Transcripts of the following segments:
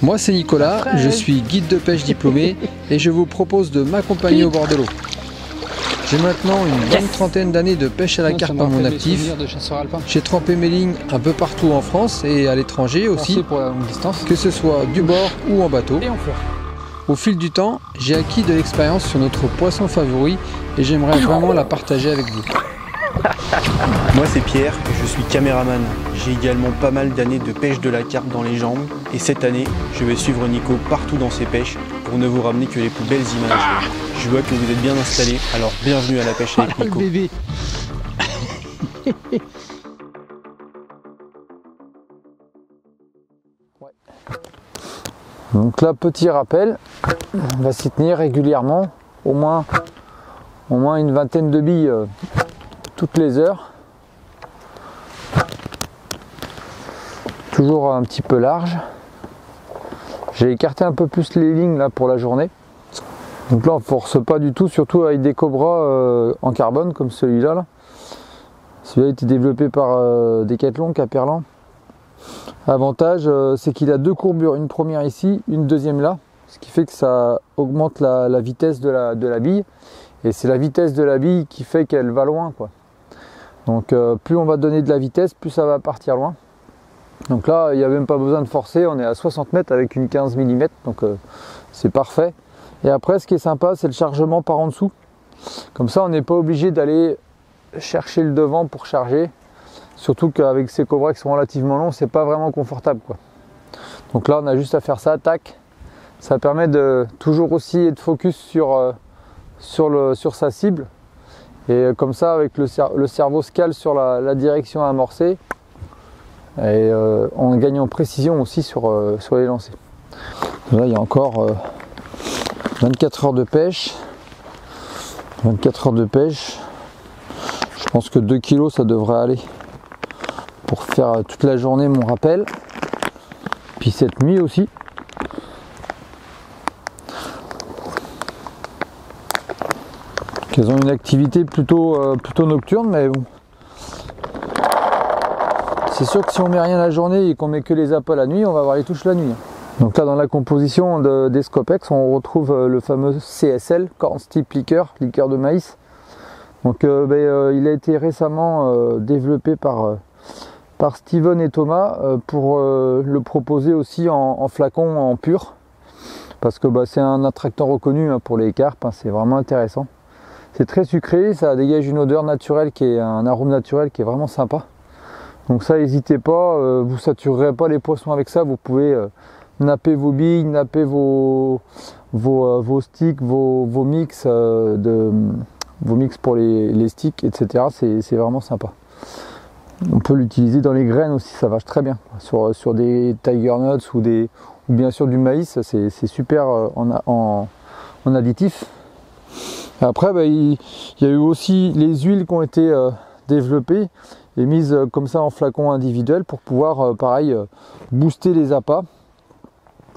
Moi c'est Nicolas, je suis guide de pêche diplômé et je vous propose de m'accompagner au bord de l'eau. J'ai maintenant une bonne trentaine d'années de pêche à la carpe à mon actif. J'ai trempé mes lignes un peu partout en France et à l'étranger aussi, que ce soit du bord ou en bateau. Au fil du temps, j'ai acquis de l'expérience sur notre poisson favori et j'aimerais vraiment la partager avec vous. Moi c'est Pierre, je suis caméraman. J'ai également pas mal d'années de pêche de la carpe dans les jambes et cette année, je vais suivre Nico partout dans ses pêches pour ne vous ramener que les plus belles images. Je vois que vous êtes bien installés, alors bienvenue à la pêche avec Nico. Bébé. Donc là, petit rappel, on va s'y tenir régulièrement, au moins une vingtaine de billes toutes les heures. Toujours un petit peu large. J'ai écarté un peu plus les lignes là pour la journée. Donc là on ne force pas du tout, surtout avec des cobras en carbone comme celui-là. Là. Celui-là a été développé par Decathlon, Caperlan. L'avantage c'est qu'il a deux courbures, une première ici, une deuxième là, ce qui fait que ça augmente la vitesse de la bille. Et c'est la vitesse de la bille qui fait qu'elle va loin, quoi. Donc plus on va donner de la vitesse, plus ça va partir loin. Donc là, il n'y a même pas besoin de forcer, on est à 60 mètres avec une 15 mm, donc c'est parfait. Et après, ce qui est sympa, c'est le chargement par en dessous. Comme ça, on n'est pas obligé d'aller chercher le devant pour charger. Surtout qu'avec ces cobras qui sont relativement longs, c'est pas vraiment confortable, quoi. Donc là, on a juste à faire ça, tac. Ça permet de toujours aussi être focus sur sa cible. Et comme ça, avec le cerveau se cale sur la direction à amorcer. Et en gagnant en précision aussi sur les lancers. Là, il y a encore 24 heures de pêche. 24 heures de pêche. Je pense que 2 kg, ça devrait aller pour faire toute la journée mon rappel. Puis cette nuit aussi. Elles ont une activité plutôt nocturne, mais bon. C'est sûr que si on met rien la journée et qu'on met que les appâts la nuit, on va avoir les touches la nuit. Donc là, dans la composition des Scopex, on retrouve le fameux CSL, Corn Stick Liqueur, liqueur de maïs. Donc il a été récemment développé par Steven et Thomas pour le proposer aussi en flacon, en pur. Parce que c'est un attractant reconnu pour les carpes, c'est vraiment intéressant. C'est très sucré, ça dégage une odeur naturelle, un arôme naturel qui est vraiment sympa. Donc ça, n'hésitez pas, vous ne saturerez pas les poissons avec ça, vous pouvez napper vos billes, napper vos sticks, vos mix, vos mix pour les sticks, etc. C'est vraiment sympa. On peut l'utiliser dans les graines aussi, ça marche très bien. Sur des tiger nuts ou bien sûr du maïs, c'est super en additif. Après, il y a eu aussi les huiles qui ont été développées et mises comme ça en flacon individuel pour pouvoir, pareil, booster les appâts.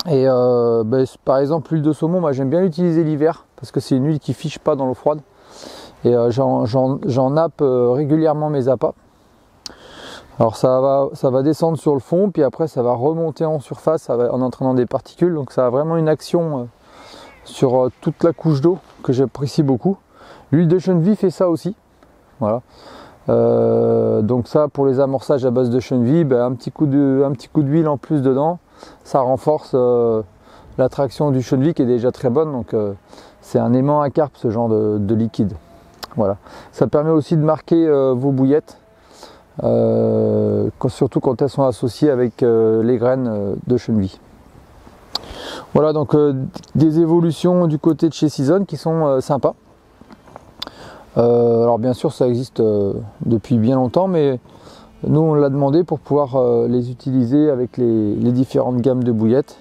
Et par exemple, l'huile de saumon, moi j'aime bien l'utiliser l'hiver parce que c'est une huile qui fiche pas dans l'eau froide. Et j'en nappe régulièrement mes appâts. Alors ça va descendre sur le fond, puis après ça va remonter en surface en entraînant des particules. Donc ça a vraiment une action sur toute la couche d'eau que j'apprécie beaucoup. L'huile de cheneville fait ça aussi. Voilà. Donc ça, pour les amorçages à base de cheneville, un petit coup d'huile en plus dedans, ça renforce l'attraction du cheneville qui est déjà très bonne. Donc c'est un aimant à carpe, ce genre de liquide. Voilà. Ça permet aussi de marquer vos bouillettes, surtout quand elles sont associées avec les graines de cheneville. Voilà, donc des évolutions du côté de chez Season qui sont sympas. Alors bien sûr ça existe depuis bien longtemps, mais nous on l'a demandé pour pouvoir les utiliser avec les différentes gammes de bouillettes.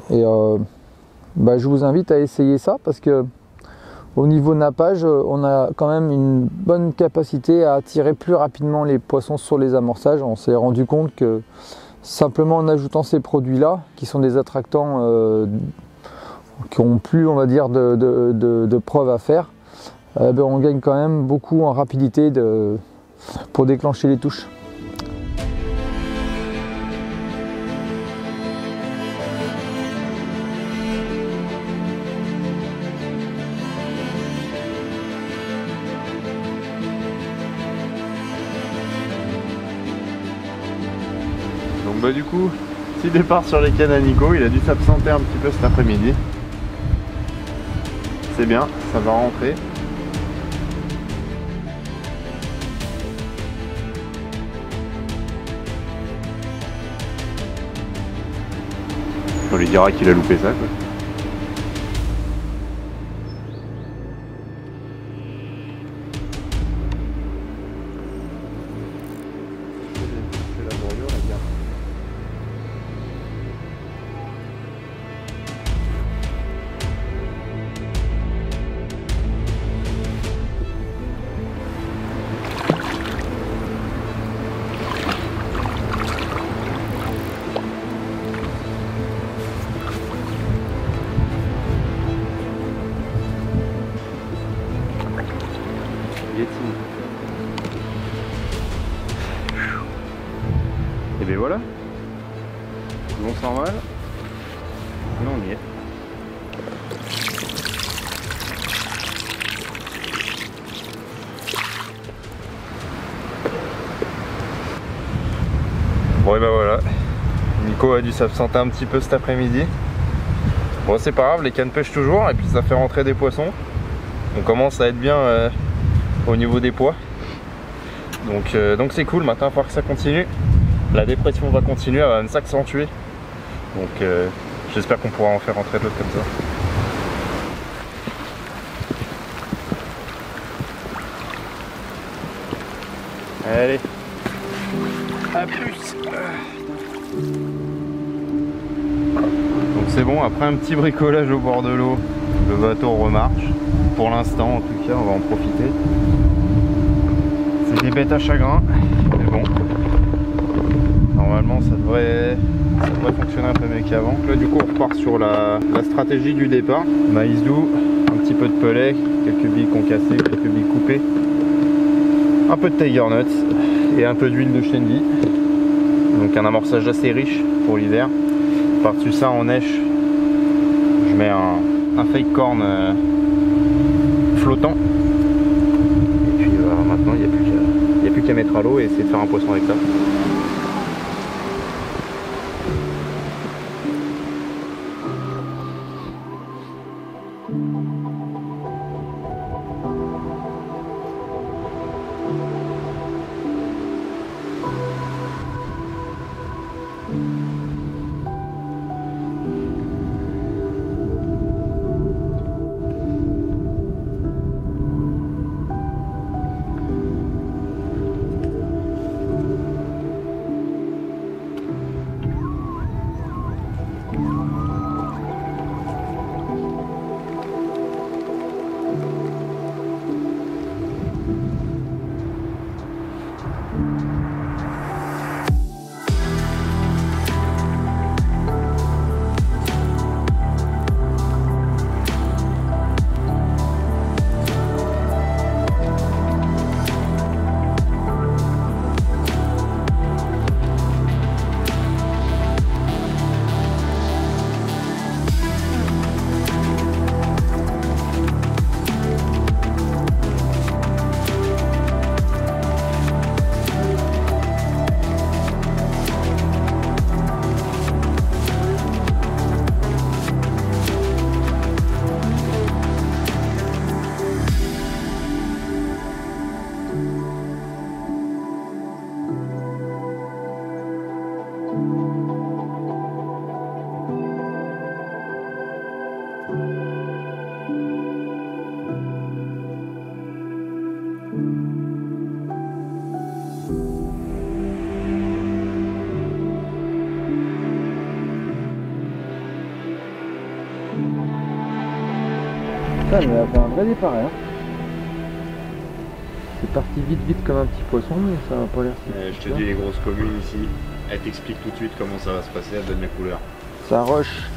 Et je vous invite à essayer ça parce que au niveau nappage, on a quand même une bonne capacité à attirer plus rapidement les poissons sur les amorçages. On s'est rendu compte que simplement en ajoutant ces produits-là, qui sont des attractants qui n'ont plus, on va dire, de preuves à faire, on gagne quand même beaucoup en rapidité pour déclencher les touches. bah du coup, petit départ sur les cannes à Nico, il a dû s'absenter un petit peu cet après-midi. C'est bien, ça va rentrer. On lui dira qu'il a loupé ça, quoi. Et bien voilà, on s'en va, là on y est. Bon et ben voilà, Nico a dû s'absenter un petit peu cet après-midi. Bon c'est pas grave, les cannes pêchent toujours et puis ça fait rentrer des poissons. On commence à être bien au niveau des poids. Donc c'est cool, maintenant il va falloir que ça continue. La dépression va continuer, elle va même s'accentuer. Donc j'espère qu'on pourra en faire rentrer d'autres comme ça. Allez, à plus. Donc c'est bon, après un petit bricolage au bord de l'eau, le bateau remarche. Pour l'instant en tout cas, on va en profiter. C'est des bêtes à chagrin, mais bon. Normalement ça devrait fonctionner un peu mieux qu'avant. Là du coup on repart sur la stratégie du départ. Maïs doux, un petit peu de pelet, quelques billes concassées, quelques billes coupées, un peu de tiger nuts et un peu d'huile de shendy. Donc un amorçage assez riche pour l'hiver. Par-dessus ça en neige, je mets un fake corn flottant. Et puis maintenant il n'y a plus qu'à mettre à l'eau et essayer de faire un poisson avec ça. Ça, mais elle a fait un vrai départ, hein. C'est parti vite comme un petit poisson, mais ça va pas l'air si. Je te dis, les grosses communes ici, elle t'explique tout de suite comment ça va se passer, elle donne la couleur. Ça rush.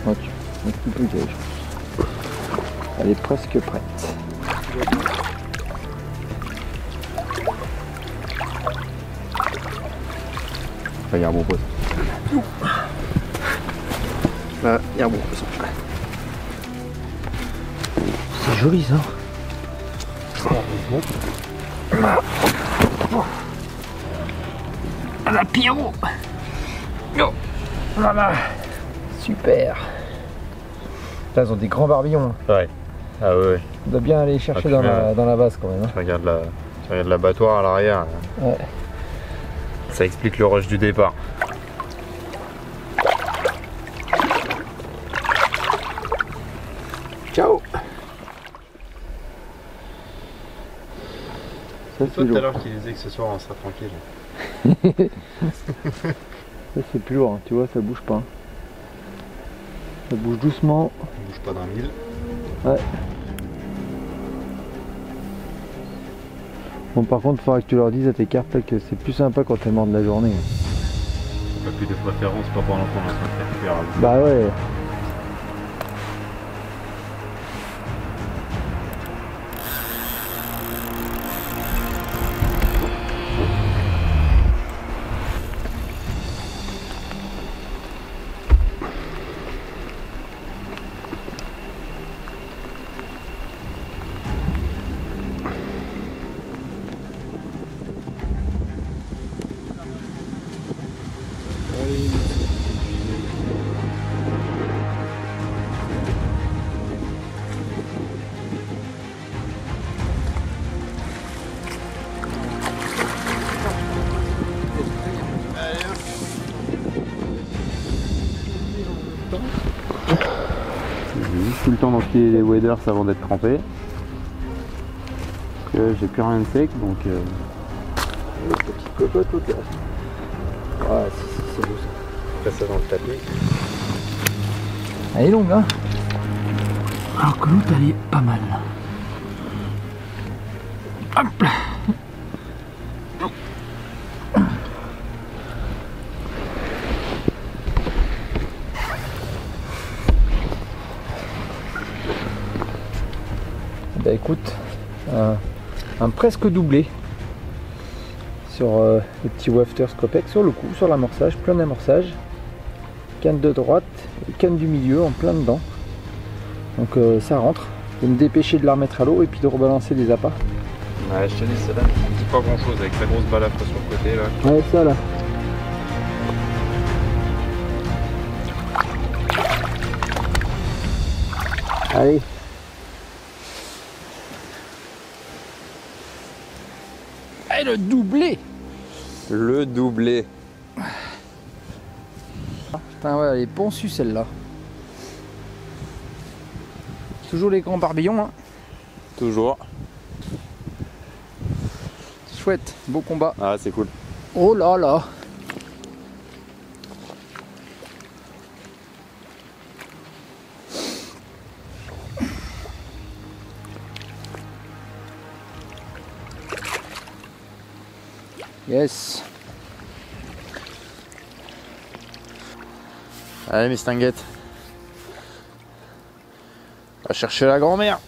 Oh, un petit peu gage. Elle est presque prête. Là, il y a un bon poisson. Là, il y a un bon poisson. C'est joli ça. À la Pierrot. Oh. Voilà. Super. Là, ils ont des grands barbillons. Ouais. Ah ouais. On doit bien aller chercher dans la vase quand même. Tu regardes l'abattoir à l'arrière. Ouais. Ça explique le rush du départ. Ciao. C'est toi tout à l'heure qui disais que ce soir on sera tranquille. Ça c'est plus lourd, hein. Tu vois, ça bouge pas. Ça bouge doucement. Ça bouge pas d'un mille. Ouais. Bon, par contre, il faudra que tu leur dises à tes cartes que c'est plus sympa quand t'es mort de la journée. Pas plus de préférence, pas pendant qu'on est en train de faire cuire. Bah ouais. Tout le temps d'enfiler les waders avant d'être trempé. J'ai plus rien de sec donc. Petite cocotte, ok. Ouais, si, c'est beau ça. Fais ça dans le tapis. Elle est longue, hein. Alors que l'autre, elle est pas mal. Hop là. Bah écoute, un presque doublé sur le petit wafter Scopex sur le coup, sur l'amorçage, plein d'amorçage, canne de droite et canne du milieu en plein dedans. Donc ça rentre. Je vais me dépêcher de la remettre à l'eau et puis de rebalancer des appâts. Ouais, je te dis, celle-là ne dit pas grand chose avec sa grosse balafre sur le côté là. Ouais, ça là. Allez. Et le doublé. Le doublé. Putain ouais, elle est poncue celle-là. Toujours les grands barbillons, hein. Toujours. Chouette, beau combat. Ah, c'est cool. Oh là là. Yes. Allez, mes stinguettes. On va chercher la grand-mère.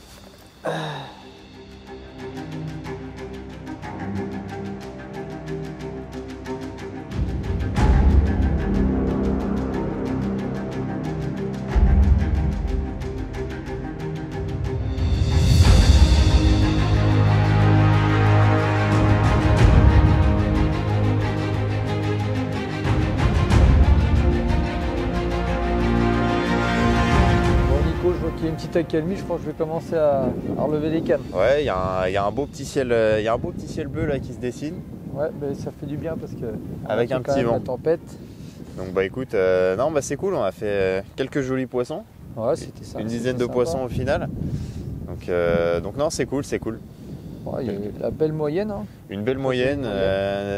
Je vois qu'il y a une petite accalmie, je crois que je vais commencer à relever les cannes. Ouais, il y a un beau petit ciel, bleu là qui se dessine. Ouais, ben ça fait du bien parce que Avec un petit vent. la tempête. Donc bah écoute, non bah c'est cool, on a fait quelques jolis poissons, Ouais, c'était ça. une dizaine de sympa. poissons au final. Donc non, c'est cool. Ouais, il y a la belle moyenne. Hein. Une belle moyenne,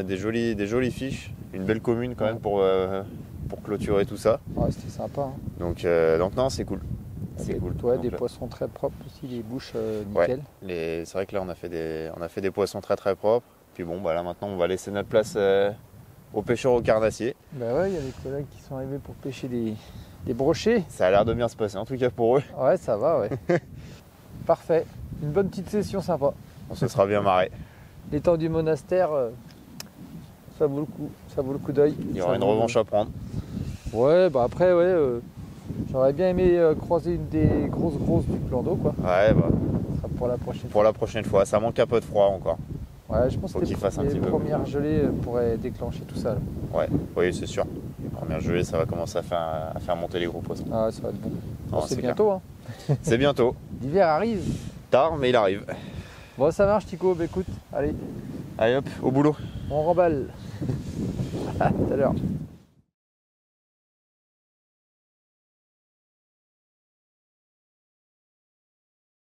des jolies fiches, une belle commune quand même pour clôturer tout ça. Ouais, c'était sympa. Hein. Donc non, c'est cool. C'est cool. Ouais, Donc, des là, poissons très propres aussi, les bouches nickel. ouais, c'est vrai que là on a fait des poissons très très propres. Puis bon, bah là maintenant on va laisser notre place aux pêcheurs au carnassier. Bah ouais, il y a des collègues qui sont arrivés pour pêcher des brochets. Ça a l'air de bien se passer en tout cas pour eux. Ouais, ça va, ouais. Parfait. Une bonne petite session sympa. On se sera bien marré. Les temps du monastère, ça vaut le coup. Ça vaut le coup d'œil. Il y aura une revanche à prendre. Ouais, bah après, ouais. J'aurais bien aimé croiser une des grosses du plan d'eau, quoi. Ouais, bah Ça sera pour la prochaine fois. pour la prochaine fois, ça manque un peu de froid encore. Ouais, je pense Faut que qu'il fasse un les petit peu. premières gelées pourraient déclencher tout ça. Là. Ouais, oui, c'est sûr. Les premières gelées, ça va commencer à faire monter les gros poissons. Ah, ça va être bon. Non, C'est clair. bientôt. Hein. C'est bientôt. L'hiver arrive. Tard, mais il arrive. Bon, ça marche, Tico. Bah, écoute, allez, Allez hop, au boulot. on remballe. À tout à l'heure.